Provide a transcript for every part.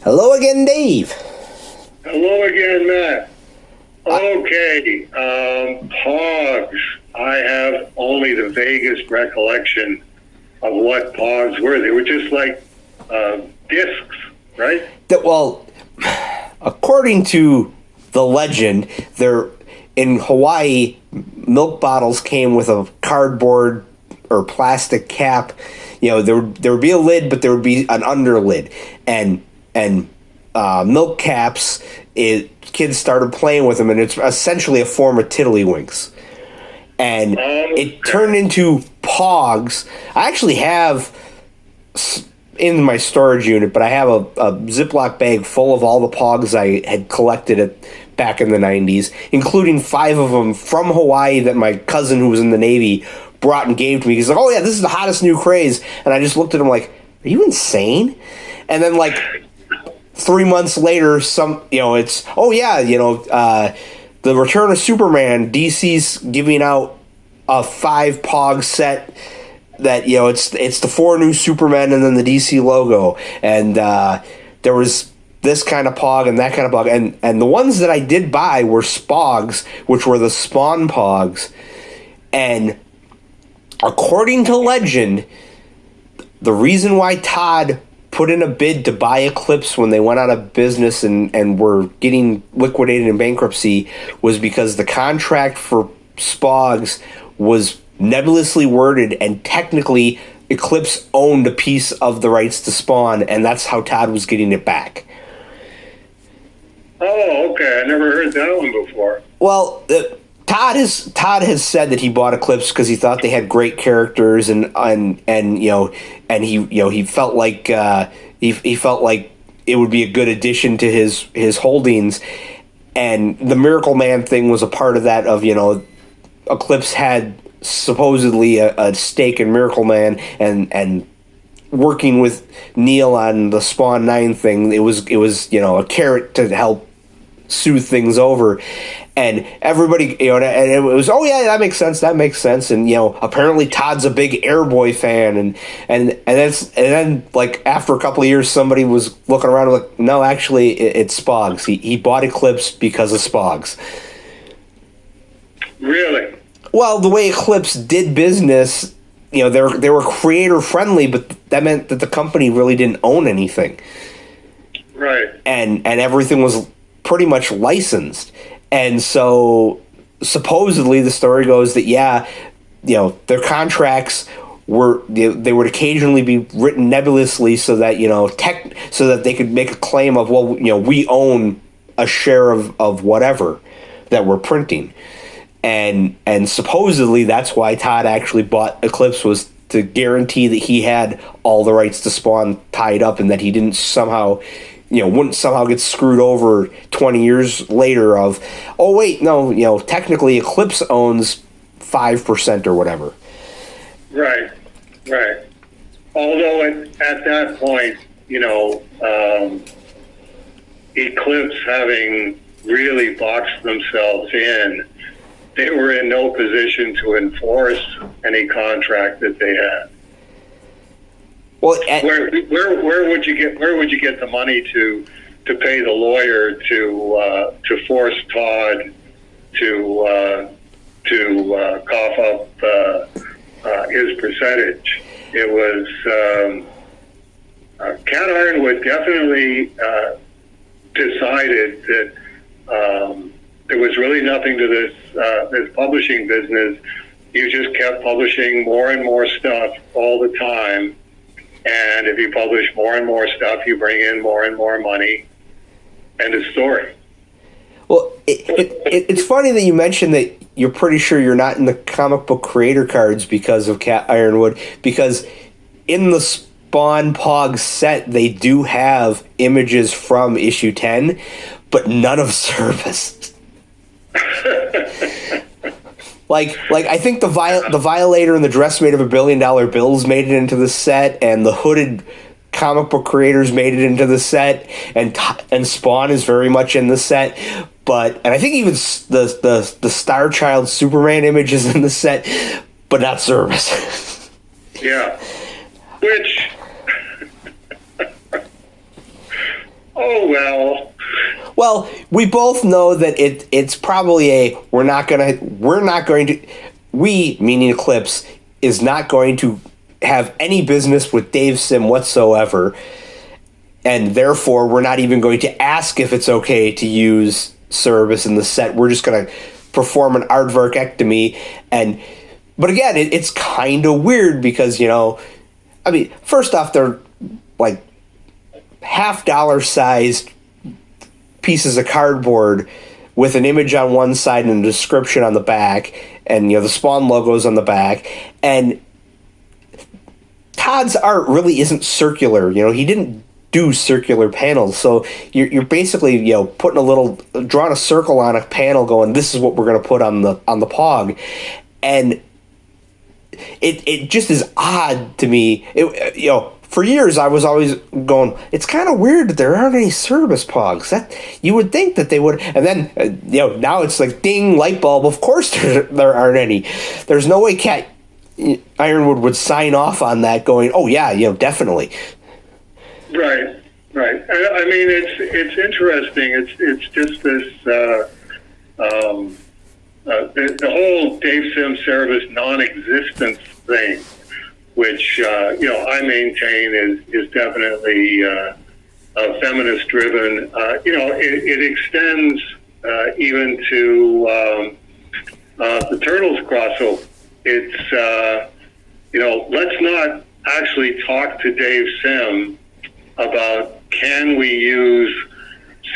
Hello again, Dave. Hello again, Matt. Okay, Pogs. I have only the vaguest recollection of what Pogs were. They were just like discs, right? Well, according to the legend, in Hawaii, milk bottles came with a cardboard or plastic cap. You know, there would be a lid, but there would be an underlid, and milk caps. Kids started playing with them, and it's essentially a form of tiddlywinks. And it turned into Pogs. I actually have in my storage unit, but I have a Ziploc bag full of all the Pogs I had collected back in the 90s, including 5 of them from Hawaii that my cousin who was in the Navy brought and gave to me. He's like, oh yeah, this is the hottest new craze. And I just looked at him like, are you insane? And then like 3 months later, it's, oh yeah, the Return of Superman, DC's giving out a 5 Pog set that, it's the 4 new Supermen and then the DC logo. And there was this kind of Pog and that kind of Pog. And the ones that I did buy were Spogz, which were the Spawn Pogs. And according to legend, the reason why Todd put in a bid to buy Eclipse when they went out of business and were getting liquidated in bankruptcy was because the contract for Spogz was nebulously worded, and technically Eclipse owned a piece of the rights to Spawn, and that's how Todd was getting it back. Oh, okay. I never heard that one before. Well, Todd has said that he bought Eclipse because he thought they had great characters, and he felt like he felt like it would be a good addition to his holdings, and the Miracle Man thing was a part of that. Of Eclipse had supposedly a stake in Miracle Man, and working with Neil on the Spawn 9 thing, it was a carrot to help soothe things over. And everybody, and it was, oh yeah, that makes sense. And apparently Todd's a big Airboy fan, and then like after a couple of years, somebody was looking around and like, no, actually, it's Spogz. He bought Eclipse because of Spogz. Really? Well, the way Eclipse did business, they were creator friendly, but that meant that the company really didn't own anything. Right. And everything was pretty much licensed. And so supposedly the story goes that, their contracts they would occasionally be written nebulously so that, so that they could make a claim of, well, we own a share of whatever that we're printing. And supposedly that's why Todd actually bought Eclipse, was to guarantee that he had all the rights to Spawn tied up, and that he didn't somehow wouldn't somehow get screwed over 20 years later of, oh, wait, no, technically Eclipse owns 5% or whatever. Right. Although at that point, Eclipse having really boxed themselves in, they were in no position to enforce any contract that they had. Well, where would you get the money to pay the lawyer to force Todd to cough up his percentage? It was Cat Ironwood definitely decided that there was really nothing to this publishing business. You just kept publishing more and more stuff all the time. And if you publish more and more stuff, you bring in more and more money. End of story. Well, it's funny that you mentioned that you're pretty sure you're not in the comic book creator cards because of Cat Ironwood, because in the Spawn Pog set, they do have images from issue 10, but none of Service. Like I think the Violator and the dress made of $1 billion bills made it into the set, and the hooded comic book creators made it into the set, and Spawn is very much in the set. And I think even the Star Child Superman image is in the set, but not Service. Yeah, which oh well. Well, we both know that it's probably we, meaning Eclipse, is not going to have any business with Dave Sim whatsoever, and therefore we're not even going to ask if it's okay to use Cerebus in the set. We're just going to perform an aardvarkectomy. But again, it's kind of weird because, first off, they're like $50 sized pieces of cardboard with an image on one side and a description on the back, and the Spawn logos on the back. And Todd's art really isn't circular. He didn't do circular panels, so you're basically drawing a circle on a panel, going, this is what we're going to put on the Pog, and it just is odd to me. For years I was always going, it's kind of weird that there aren't any Cerebus Pogs. That you would think that they would, and then now it's like, ding, light bulb. Of course there aren't any. There's no way Cat Ironwood would sign off on that, going, oh yeah, definitely. Right. I mean, it's interesting. It's just this the whole Dave Sim Cerebus non-existence thing, which I maintain is definitely feminist driven. It extends even to the Turtles crossover. It's let's not actually talk to Dave Sim about, can we use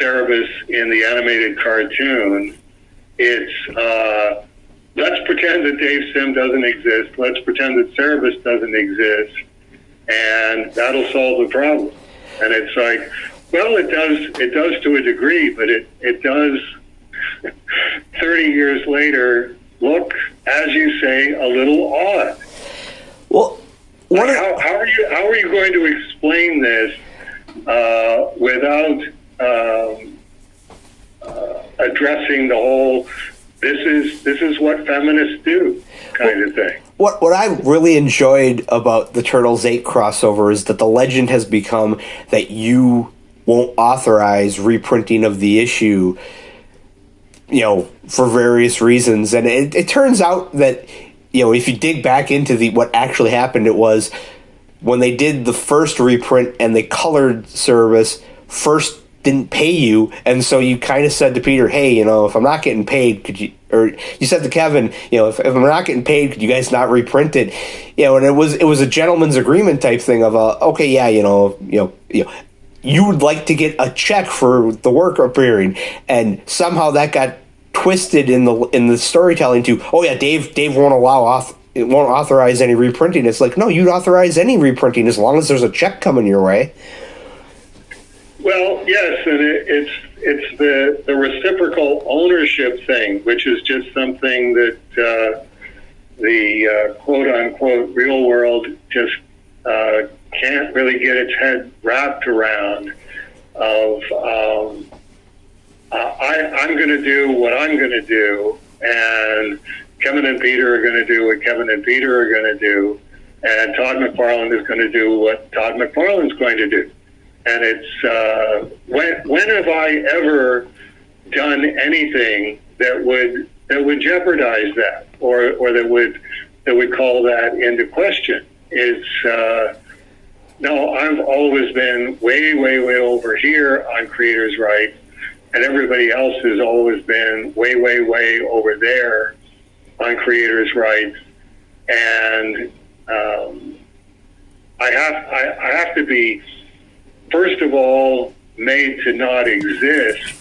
Cerebus in the animated cartoon. It's let's pretend that Dave Sim doesn't exist. Let's pretend that Cerebus doesn't exist, and that'll solve the problem. And it's like, well, it does to a degree, but it does 30 years later look, as you say, a little odd. Well, how are you going to explain this without addressing the whole this is what feminists do kind of thing? What I really enjoyed about the Turtles 8 crossover is that the legend has become that you won't authorize reprinting of the issue, for various reasons. And it turns out that, if you dig back into what actually happened, it was when they did the first reprint and they colored Cerebus, first didn't pay you, and so you kind of said to Peter, hey, if I'm not getting paid, could you, or you said to Kevin, if I'm not getting paid, could you guys not reprint it? And it was a gentleman's agreement type thing of okay, yeah, you would like to get a check for the work appearing, and somehow that got twisted in the storytelling to, oh yeah, Dave won't authorize any reprinting. It's like, no, you'd authorize any reprinting as long as there's a check coming your way. Well, yes, and it's the reciprocal ownership thing, which is just something that the quote-unquote real world just can't really get its head wrapped around of I'm going to do what I'm going to do, and Kevin and Peter are going to do what Kevin and Peter are going to do, and Todd McFarlane is going to do what Todd McFarlane's going to do. And it's when have I ever done anything that would jeopardize that, or that would call that into question? It's no, I've always been way over here on creators' rights, and everybody else has always been way over there on creators' rights. And I have to be, first of all, made to not exist,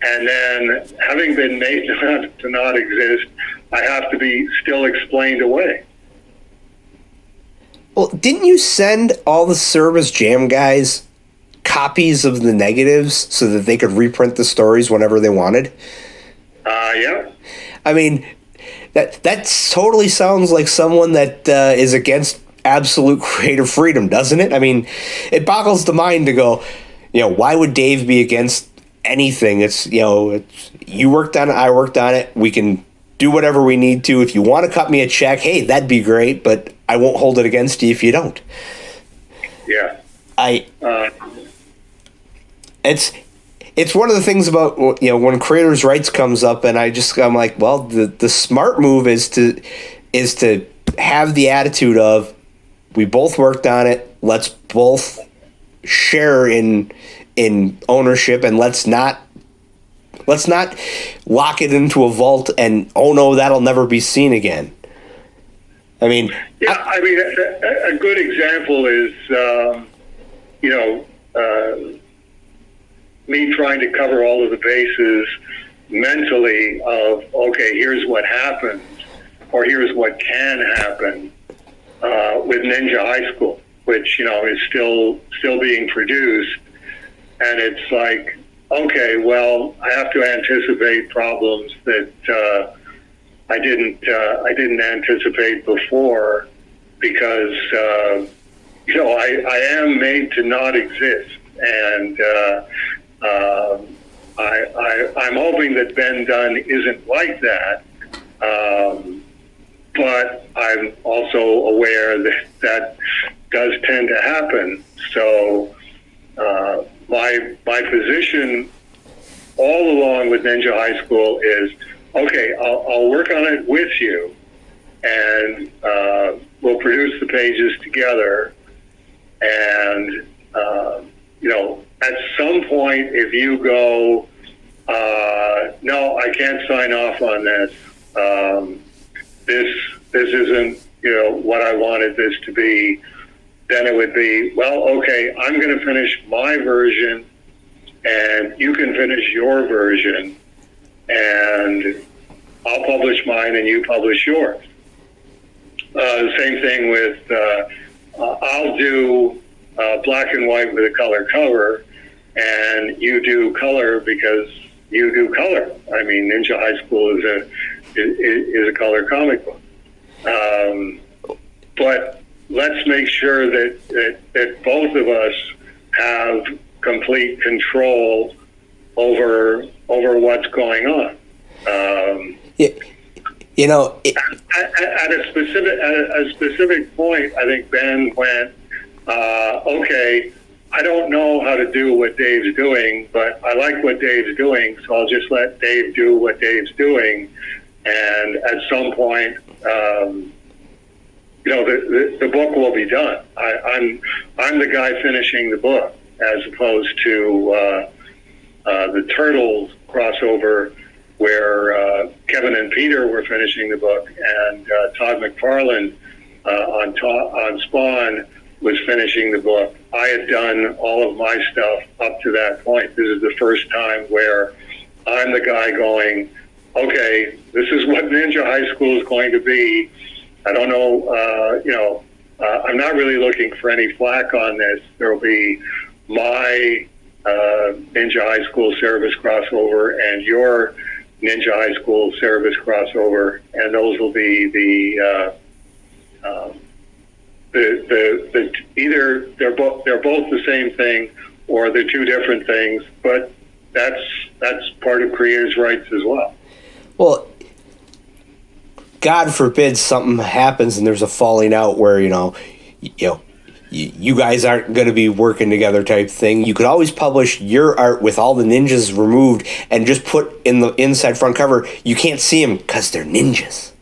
and then having been made to not exist, I have to be still explained away. Well, didn't you send all the Cerebus Jam guys copies of the negatives so that they could reprint the stories whenever they wanted? Yeah. I mean, that totally sounds like someone that is against absolute creative freedom, doesn't it? I mean, it boggles the mind to go, why would Dave be against anything? It's, you worked on it, I worked on it, we can do whatever we need to. If you want to cut me a check, hey, that'd be great, but I won't hold it against you if you don't. Yeah. it's one of the things about, when creators' rights comes up, and I'm like, well, the smart move is to have the attitude of, we both worked on it, let's both share in ownership, and let's not lock it into a vault and, oh no, that'll never be seen again. I mean, a good example is, me trying to cover all of the bases mentally of, okay, here's what happens, or here's what can happen with Ninja High School, which, is still being produced. And it's like, okay, well, I have to anticipate problems that I didn't anticipate before, because I am made to not exist, and I'm hoping that Ben Dunn isn't like that, but I'm also aware that does tend to happen. So my position all along with Ninja High School is, okay, I'll work on it with you, and we'll produce the pages together. And at some point, if you go, no, I can't sign off on this. This isn't what I wanted this to be. Then it would be, well, okay, I'm going to finish my version, and you can finish your version, and I'll publish mine and you publish yours. The same thing with, I'll do black and white with a color cover, and you do color because you do color. I mean, Ninja High School is a color comic book. But let's make sure that both of us have complete control over what's going on. At a specific point, I think Ben went, okay, I don't know how to do what Dave's doing, but I like what Dave's doing, so I'll just let Dave do what Dave's doing. And at some point, the book will be done. I'm the guy finishing the book, as opposed to the Turtles crossover, where Kevin and Peter were finishing the book, and Todd McFarlane on Spawn was finishing the book. I had done all of my stuff up to that point. This is the first time where I'm the guy going, okay, this is what Ninja High School is going to be. I don't know, I'm not really looking for any flack on this. There will be my Ninja High School Cerebus crossover and your Ninja High School Cerebus crossover, and those will be the either they're both the same thing, or they're two different things. But that's part of creators' rights as well. Well, God forbid something happens and there's a falling out where you guys aren't going to be working together type thing. You could always publish your art with all the ninjas removed and just put in the inside front cover. You can't see them because they're ninjas.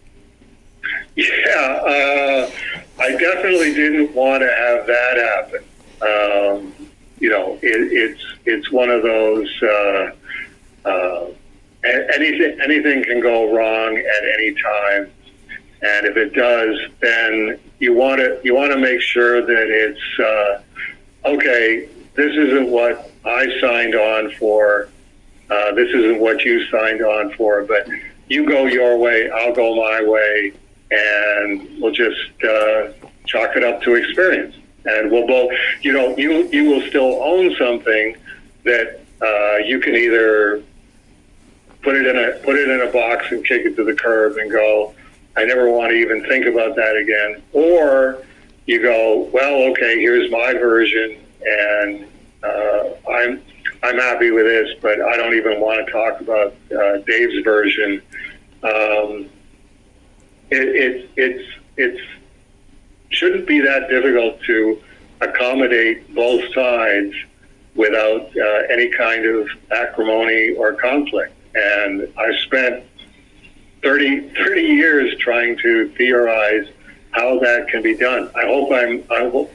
Yeah, I definitely didn't want to have that happen. It's one of those. Anything can go wrong at any time, and if it does, then you want to make sure that it's okay. This isn't what I signed on for. This isn't what you signed on for. But you go your way, I'll go my way, and we'll just chalk it up to experience. And we'll both, you will still own something that you can either put it in a box and kick it to the curb and go, I never want to even think about that again. Or you go, well, okay, here's my version, and I'm happy with this, but I don't even want to talk about Dave's version. It shouldn't be that difficult to accommodate both sides without any kind of acrimony or conflict. And I've spent 30 years trying to theorize how that can be done. I hope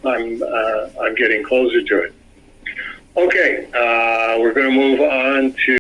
I'm getting closer to it. Okay, we're going to move on to